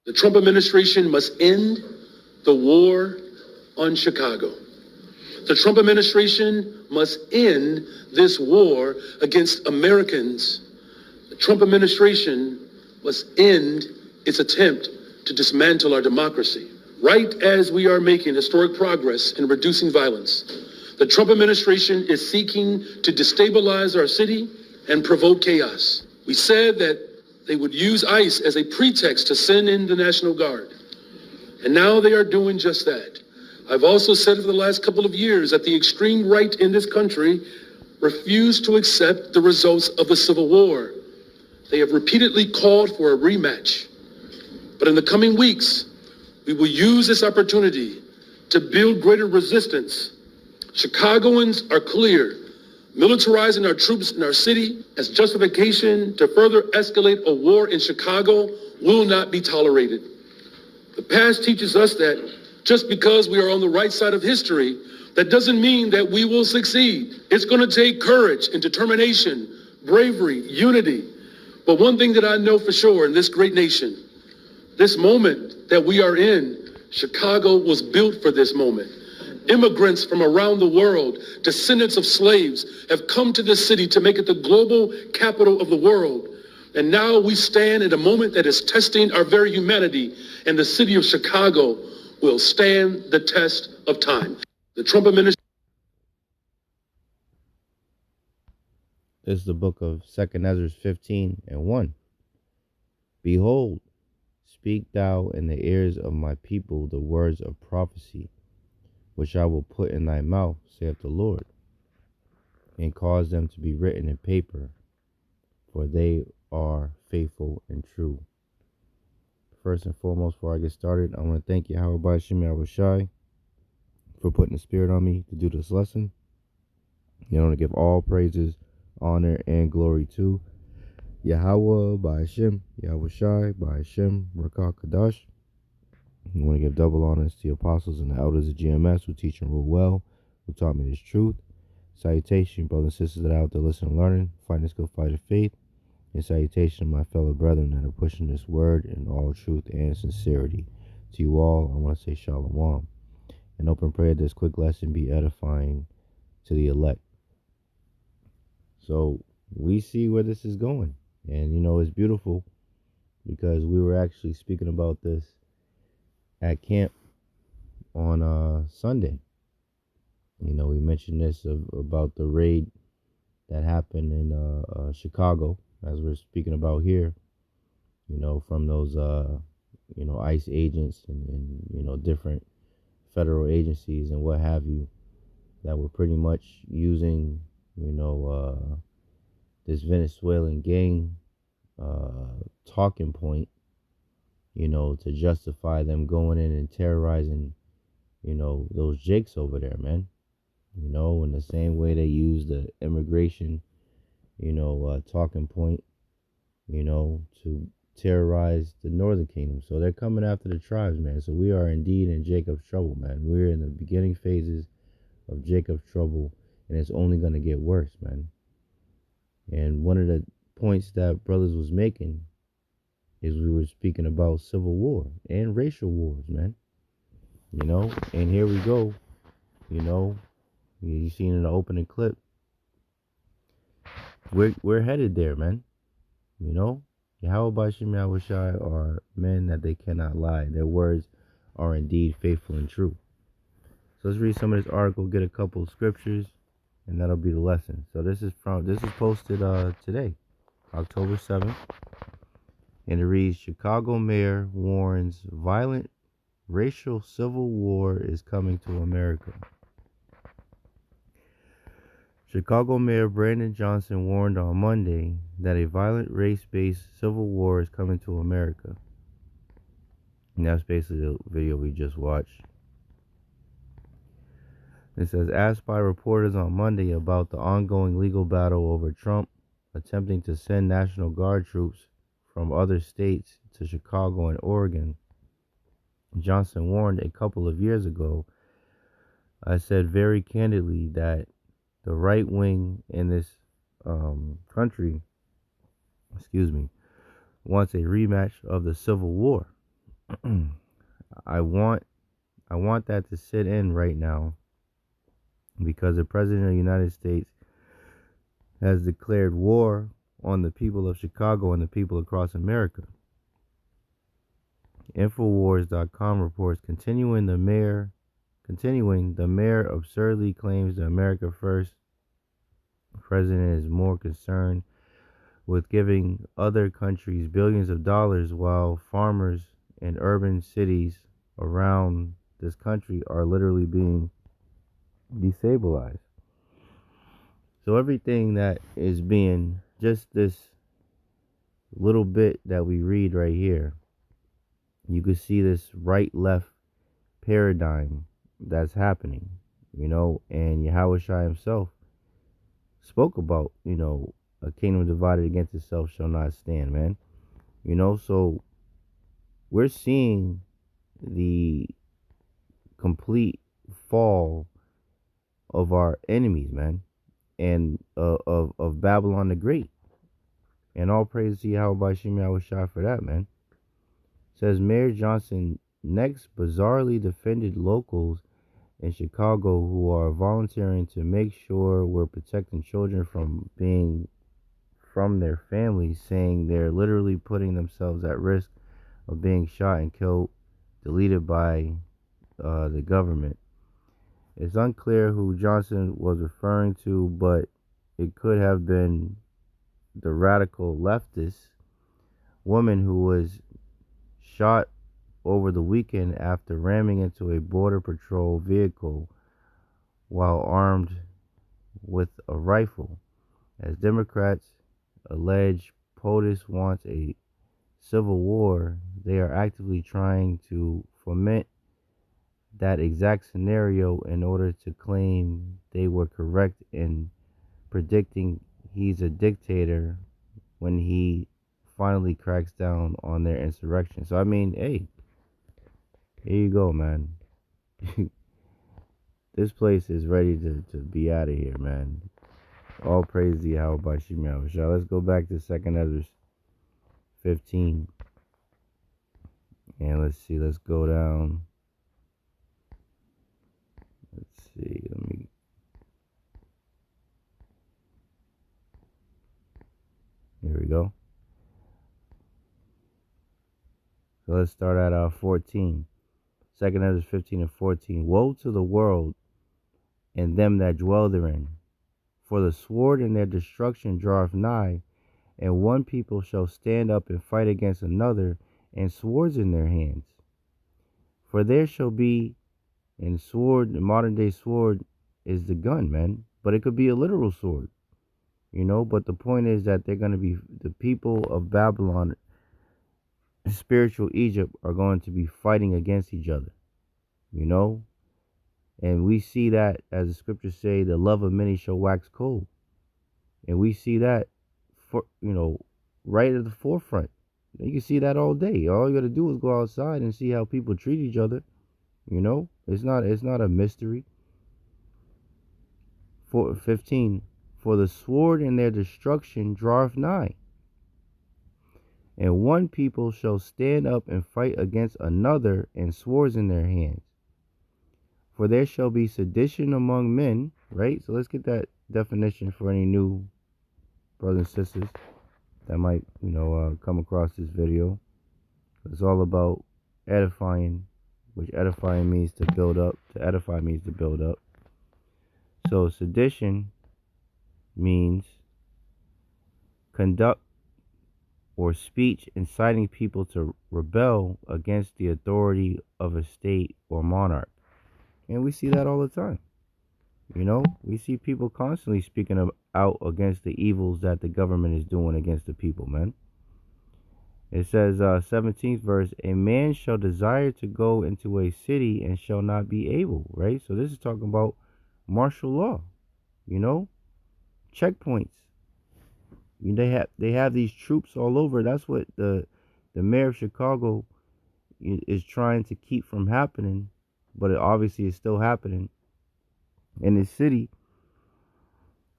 The Trump administration must end the war on Chicago. The Trump administration must end this war against Americans. The Trump administration must end its attempt to dismantle our democracy. Right as we are making historic progress in reducing violence, the Trump administration is seeking to destabilize our city and provoke chaos. We said that they would use ICE as a pretext to send in the National Guard. And now they are doing just that. I've also said for the last couple of years that the extreme right in this country refused to accept the results of the Civil War. They have repeatedly called for a rematch. But in the coming weeks, we will use this opportunity to build greater resistance. Chicagoans are clear. Militarizing our troops in our city as justification to further escalate a war in Chicago will not be tolerated. The past teaches us that just because we are on the right side of history, that doesn't mean that we will succeed. It's going to take courage and determination, bravery, unity. But one thing that I know for sure in this great nation, this moment that we are in, Chicago was built for this moment. Immigrants from around the world, descendants of slaves, have come to this city to make it the global capital of the world. And now we stand at a moment that is testing our very humanity, and the city of Chicago will stand the test of time. The Trump administration. This is the book of 2 Ezra 15:1. Behold, speak thou in the ears of my people the words of prophecy, which I will put in thy mouth, saith the Lord, and cause them to be written in paper, for they are faithful and true. First and foremost, before I get started, I want to thank Yahawah, Bahasham, Yahawashi for putting the spirit on me to do this lesson. I want to give all praises, honor, and glory to Yahawah, Bahasham, Yahawashi, Bahasham, Rakah Kadash. I want to give double honors to the apostles and the elders of GMS who teach and rule well, who taught me this truth. Salutation, brothers and sisters that are out there listening and learning, fighting this good fight of faith. And salutation to my fellow brethren that are pushing this word in all truth and sincerity. To you all, I want to say shalom. And open prayer, this quick lesson be edifying to the elect. So we see where this is going. And, it's beautiful because we were actually speaking about this at camp on Sunday. We mentioned this about the raid that happened in Chicago, as we're speaking about here, from those, ICE agents and different federal agencies and what have you, that were pretty much using, this Venezuelan gang talking point, to justify them going in and terrorizing, those jakes over there, man. In the same way they use the immigration, talking point, to terrorize the Northern Kingdom. So they're coming after the tribes, man. So we are indeed in Jacob's trouble, man. We're in the beginning phases of Jacob's trouble, and it's only going to get worse, man. And one of the points that brothers was making is we were speaking about civil war and racial wars, man. And here we go, you seen in the opening clip, we're headed there, man. Yahawah, Bahasham, Yahawashi are men that they cannot lie. Their words are indeed faithful and true. So let's read some of this article, get a couple of scriptures, and that'll be the lesson. So this is posted today, October 7th, and it reads: Chicago mayor warns violent racial civil war is coming to America. Chicago Mayor Brandon Johnson warned on Monday that a violent race-based civil war is coming to America. And that's basically the video we just watched. It says, asked by reporters on Monday about the ongoing legal battle over Trump attempting to send National Guard troops from other states to Chicago and Oregon, Johnson warned a couple of years ago, I said very candidly that the right wing in this country, wants a rematch of the Civil War. I want that to sit in right now, because the President of the United States has declared war on the people of Chicago and the people across America. Infowars.com reports continuing the mayor absurdly claims the America First president is more concerned with giving other countries billions of dollars, while farmers in urban cities around this country are literally being destabilized. So everything that is being, just this little bit that we read right here, you could see this right left paradigm that's happening, and Yahawashi himself spoke about, a kingdom divided against itself shall not stand, man. So we're seeing the complete fall of our enemies, man, and of Babylon the Great. And all praise to Yahawashi for that, man. Says Mayor Johnson next bizarrely defended locals in Chicago who are volunteering to make sure we're protecting children from being from their families, saying they're literally putting themselves at risk of being shot and killed, deleted by the government. It's unclear who Johnson was referring to, but it could have been the radical leftist woman who was shot over the weekend after ramming into a border patrol vehicle while armed with a rifle. As Democrats allege POTUS wants a civil war, they are actively trying to foment that exact scenario in order to claim they were correct in predicting he's a dictator when he finally cracks down on their insurrection. So, I mean, hey, here you go, man. This place is ready to be out of here, man. All praise the Yahawashi. Let's go back to 2nd Ezra 15. And let's see, let's go down. Let's see, here we go. So let's start at 14. 2nd Ezra 15 and 14. Woe to the world and them that dwell therein, for the sword and their destruction draweth nigh, and one people shall stand up and fight against another, and swords in their hands. For there shall be, and sword, the modern day sword is the gun, man, but it could be a literal sword, but the point is that they're going to be, the people of Babylon, spiritual Egypt, are going to be fighting against each other, and we see that, as the scriptures say, the love of many shall wax cold. And we see that, for right at the forefront. You can see that all day. All you got to do is go outside and see how people treat each other. It's not a mystery. 15. For the sword and their destruction draweth nigh, and one people shall stand up and fight against another, and swords in their hands. For there shall be sedition among men, right? So let's get that definition for any new brothers and sisters that might, come across this video. It's all about edifying, which edifying means to build up. To edify means to build up. So sedition means conduct or speech inciting people to rebel against the authority of a state or monarch. And we see that all the time. We see people constantly speaking out against the evils that the government is doing against the people, man. It says, 17th verse, a man shall desire to go into a city and shall not be able, right? So this is talking about martial law, checkpoints. They have these troops all over. That's what the mayor of Chicago is trying to keep from happening, but it obviously is still happening in the city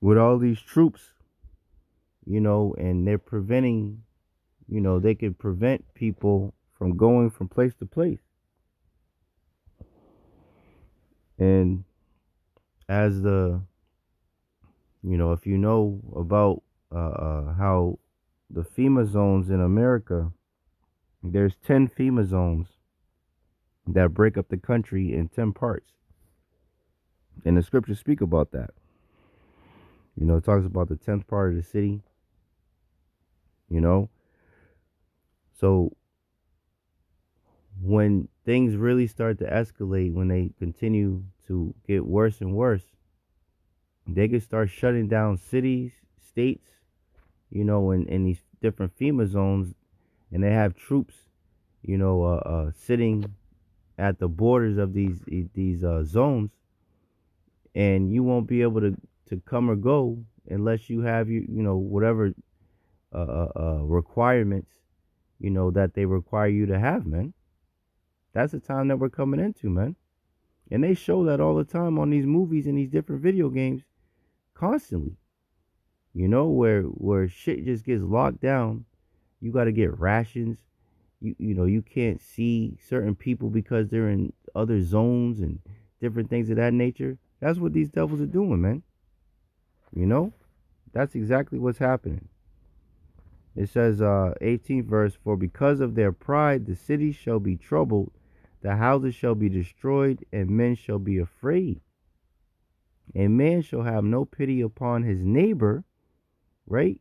with all these troops, and they're preventing, they could prevent people from going from place to place. And as if you know about how the FEMA zones in America, there's 10 FEMA zones that break up the country in 10 parts. And the scriptures speak about that. It talks about the 10th part of the city, So when things really start to escalate, when they continue to get worse and worse, they could start shutting down cities, states, in these different FEMA zones, and they have troops, sitting at the borders of these zones, and you won't be able to come or go unless you have whatever requirements that they require you to have, man. That's the time that we're coming into, man. And they show that all the time on these movies and these different video games constantly. Where shit just gets locked down. You got to get rations. You can't see certain people because they're in other zones and different things of that nature. That's what these devils are doing, man. That's exactly what's happening. It says, 18th verse, for because of their pride, the city shall be troubled, the houses shall be destroyed, and men shall be afraid. And man shall have no pity upon his neighbor, right?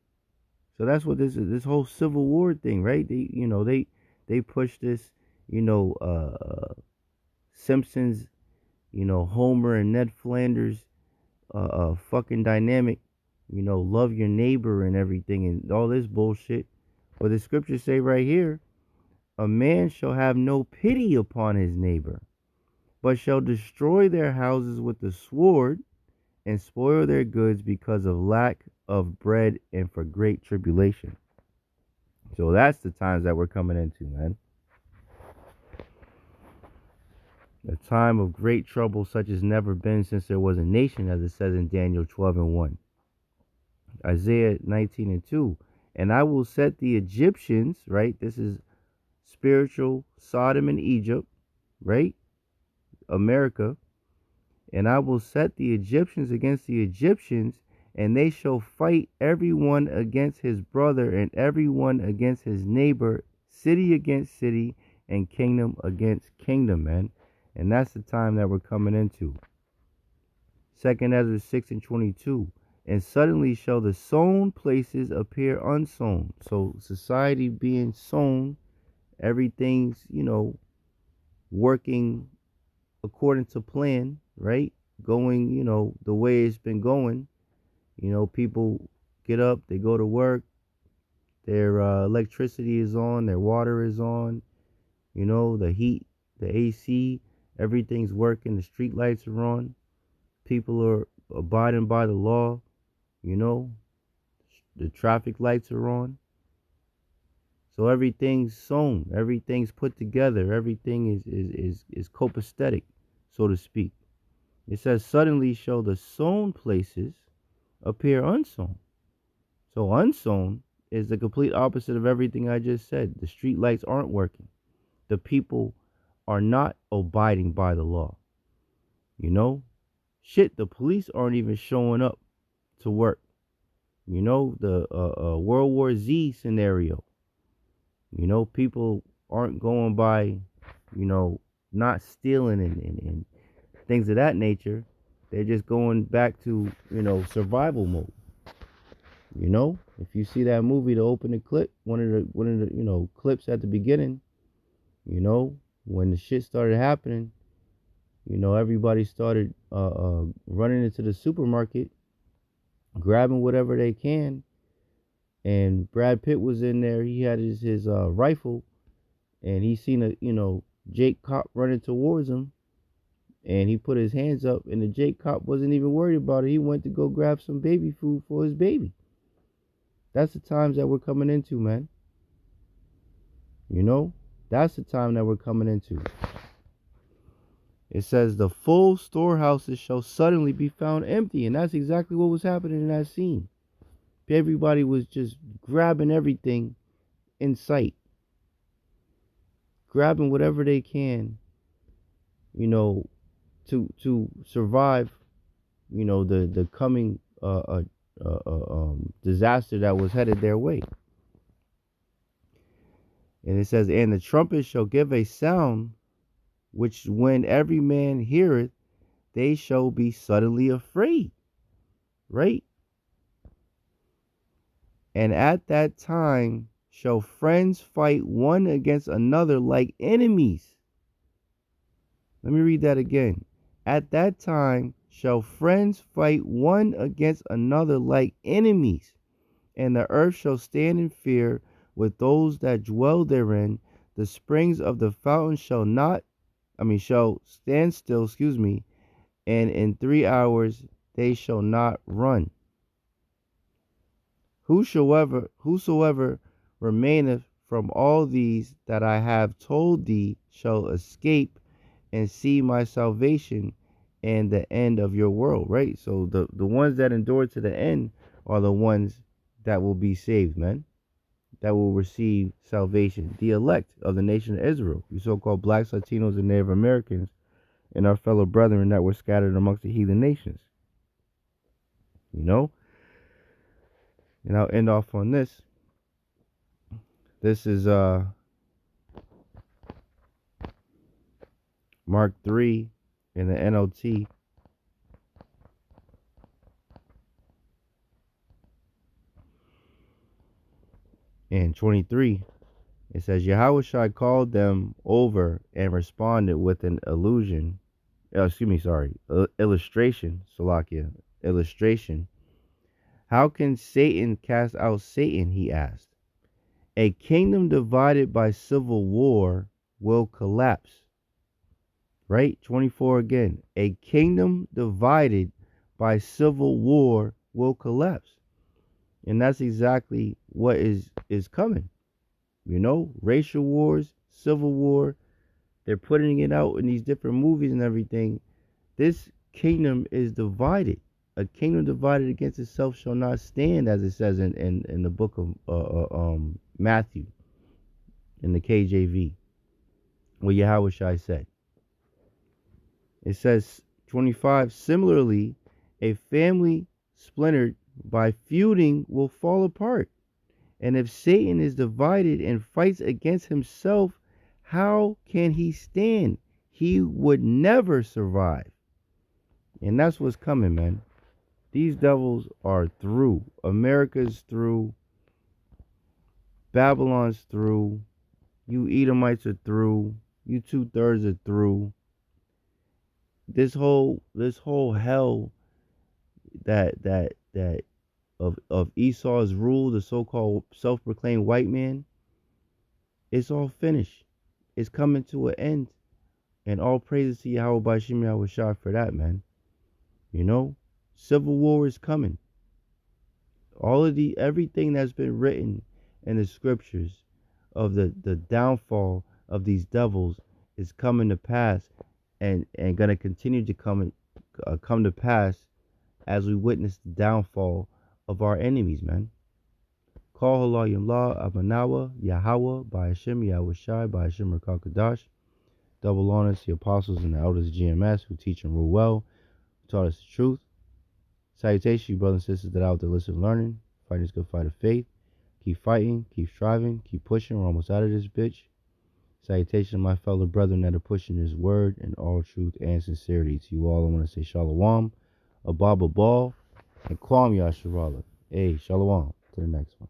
So that's what this whole Civil War thing, right? They push this, Simpsons, Homer and Ned Flanders, fucking dynamic, love your neighbor and everything and all this bullshit. But the scriptures say right here, a man shall have no pity upon his neighbor, but shall destroy their houses with the sword and spoil their goods because of lack of bread and for great tribulation. So that's the times that we're coming into, man. A time of great trouble such as never been since there was a nation, as it says in Daniel 12:1. Isaiah 19:2. And I will set the Egyptians, right? This is spiritual Sodom and Egypt, right? America. And I will set the Egyptians against the Egyptians, and they shall fight everyone against his brother and everyone against his neighbor, city against city, and kingdom against kingdom, man. And that's the time that we're coming into. 2nd Ezra 6:22. And suddenly shall the sown places appear unsown. So society being sown, everything's, working according to plan, right? Going, the way it's been going. People get up, they go to work, their electricity is on, their water is on, the heat, the AC, everything's working, the street lights are on, people are abiding by the law, the traffic lights are on. So everything's sown, everything's put together, everything is copacetic, so to speak. It says, suddenly shall the sown places appear unsown. So unsown is the complete opposite of everything I just said. The street lights aren't working. The people are not abiding by the law. Shit, the police aren't even showing up to work. The World War Z scenario. People aren't going by, not stealing and things of that nature. They're just going back to, survival mode. If you see that movie, the opening clip, one of the clips at the beginning, when the shit started happening, everybody started running into the supermarket, grabbing whatever they can. And Brad Pitt was in there. He had his rifle, and he seen a Jake cop running towards him, and he put his hands up, and the Jake cop wasn't even worried about it. He went to go grab some baby food for his baby. That's the times that we're coming into, man. That's the time that we're coming into. It says the full storehouses shall suddenly be found empty, and that's exactly what was happening in that scene. Everybody was just grabbing everything in sight. grabbing whatever they can, you know, to survive, you know, the coming disaster that was headed their way. And it says, and the trumpet shall give a sound, which when every man heareth, they shall be suddenly afraid. Right? And at that time shall friends fight one against another like enemies. Let me read that again. At that time shall friends fight one against another like enemies, and the earth shall stand in fear with those that dwell therein. The springs of the fountain shall stand still, and in 3 hours they shall not run. Whosoever remaineth from all these that I have told thee shall escape and see my salvation and the end of your world. Right? So the ones that endure to the end are the ones that will be saved, man. That will receive salvation. The elect of the nation of Israel. You so-called blacks, Latinos, and Native Americans, and our fellow brethren that were scattered amongst the heathen nations. You know? And I'll end off on this. This is Mark 3 in the NLT. And 23, it says, Yahawashi called them over and responded with an illustration, Salakia, illustration. How can Satan cast out Satan, he asked. A kingdom divided by civil war will collapse. Right? 24 again. A kingdom divided by civil war will collapse. And that's exactly what is coming. You know, racial wars, civil war, they're putting it out in these different movies and everything. This kingdom is divided. A kingdom divided against itself shall not stand, as it says in the book of Matthew, in the KJV, what Yahawashi said. It says, 25, similarly, a family splintered by feuding will fall apart. And if Satan is divided and fights against himself, how can he stand? He would never survive. And that's what's coming, man. These devils are through. America's through. Babylon's through. You Edomites are through. You 2/3 are through. This whole hell that of Esau's rule, the so-called self-proclaimed white man, it's all finished. It's coming to an end. And all praises to Yahawah Bahasham Yahawashi for that, man. You know, civil war is coming. Everything that's been written in the scriptures of the downfall of these devils is coming to pass, and gonna continue to come to pass as we witness the downfall of our enemies, man. Call Halal Yamla Abanawa Yahawah Bahasham Yahawashi Bahasham Rakakadash. BABYL0NS, the apostles and the elders of GMS who teach and rule well, who taught us the truth. Salutations, you brothers and sisters that are out there listening and learning. Fighting this good fight of faith. Keep fighting, keep striving, keep pushing. We're almost out of this bitch. Salutations to my fellow brethren that are pushing this word in all truth and sincerity. To you all, I want to say shalom, ababa ball, and kwam yasharala. Hey, shalom. To the next one.